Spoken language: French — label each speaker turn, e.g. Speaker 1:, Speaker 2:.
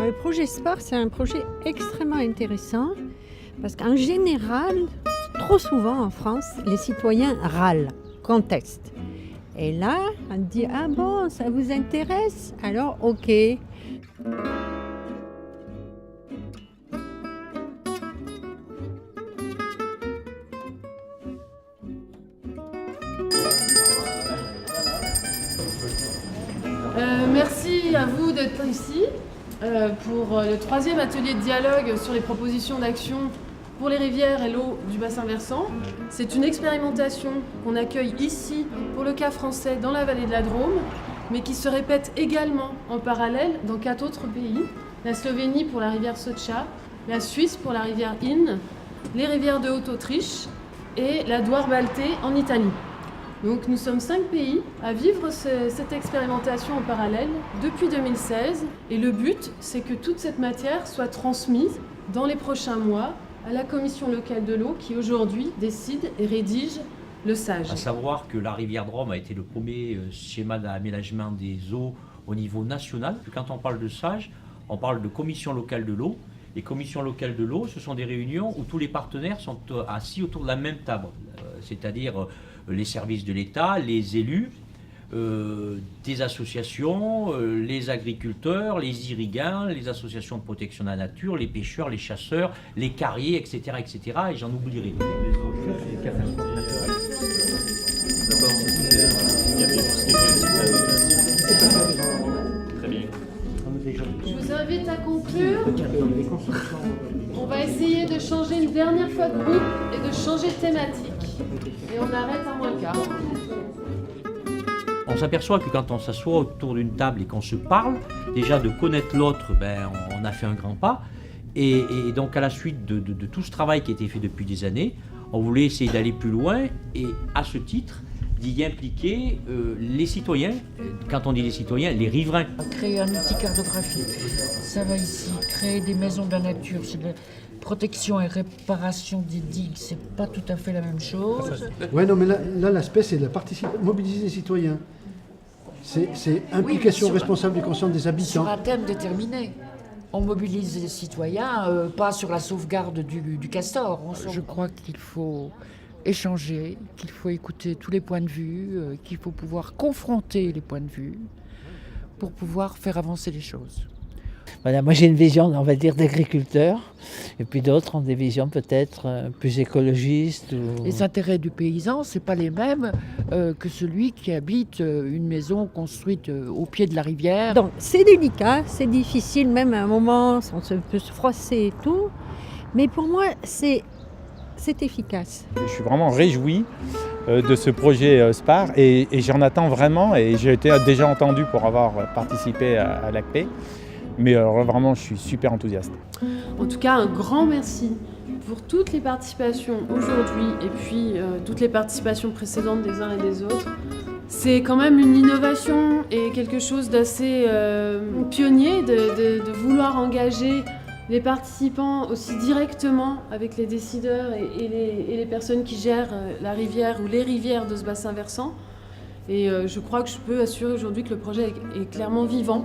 Speaker 1: Le projet SPAR, c'est un projet extrêmement intéressant parce qu'en général, trop souvent en France, les citoyens râlent, contestent. Et là, on dit « Ah bon, ça vous intéresse? Alors ok ».
Speaker 2: Merci à vous d'être ici pour le 3e atelier de dialogue sur les propositions d'action pour les rivières et l'eau du bassin versant. C'est une expérimentation qu'on accueille ici pour le cas français dans la vallée de la Drôme, mais qui se répète également en parallèle dans 4 autres pays. La Slovénie pour la rivière Soča, la Suisse pour la rivière Inn, les rivières de Haute-Autriche et la Doire-Baltée en Italie. Donc nous sommes 5 pays à vivre cette expérimentation en parallèle depuis 2016 et le but c'est que toute cette matière soit transmise dans les prochains mois à la commission locale de l'eau qui aujourd'hui décide et rédige le SAGE.
Speaker 3: À savoir que la rivière Drôme a été le premier schéma d'aménagement des eaux au niveau national. Quand on parle de SAGE, on parle de commission locale de l'eau. Les commissions locales de l'eau, ce sont des réunions où tous les partenaires sont assis autour de la même table, c'est-à-dire les services de l'État, les élus, des associations, les agriculteurs, les irrigants, les associations de protection de la nature, les pêcheurs, les chasseurs, les carriers, etc. etc. et j'en oublierai.
Speaker 2: Je vous invite à conclure. On va essayer de changer une dernière fois de groupe et de changer de thématique. Et on arrête à moins le quart.
Speaker 3: On s'aperçoit que quand on s'assoit autour d'une table et qu'on se parle, déjà de connaître l'autre, on a fait un grand pas. Et donc à la suite de tout ce travail qui a été fait depuis des années, on voulait essayer d'aller plus loin et à ce titre d'y impliquer les citoyens. Quand on dit les citoyens, les riverains.
Speaker 4: Créer un outil cartographique, ça va ici. Créer des maisons de la nature, c'est de la protection et réparation des digues, c'est pas tout à fait la même chose.
Speaker 5: Ouais, non, mais là l'aspect, c'est de mobiliser les citoyens. C'est implication responsable et consciente des habitants.
Speaker 4: Sur un thème déterminé. On mobilise les citoyens, pas sur la sauvegarde du castor. Je crois qu'il faut échanger, qu'il faut écouter tous les points de vue, qu'il faut pouvoir confronter les points de vue pour pouvoir faire avancer les choses.
Speaker 6: Voilà, moi j'ai une vision, on va dire, d'agriculteur, et puis d'autres ont des visions peut-être plus écologistes.
Speaker 4: Les intérêts du paysan, c'est pas les mêmes que celui qui habite une maison construite au pied de la rivière.
Speaker 1: Donc c'est délicat, c'est difficile, même à un moment, on peut se froisser et tout, mais pour moi c'est efficace.
Speaker 7: Je suis vraiment réjoui de ce projet SPAR et j'en attends vraiment, et j'ai été déjà entendu pour avoir participé à l'ACP. Mais vraiment, je suis super enthousiaste.
Speaker 2: En tout cas, un grand merci pour toutes les participations aujourd'hui et puis toutes les participations précédentes des uns et des autres. C'est quand même une innovation et quelque chose d'assez pionnier de vouloir engager les participants aussi directement avec les décideurs et les personnes qui gèrent la rivière ou les rivières de ce bassin versant. Et je crois que je peux assurer aujourd'hui que le projet est clairement vivant.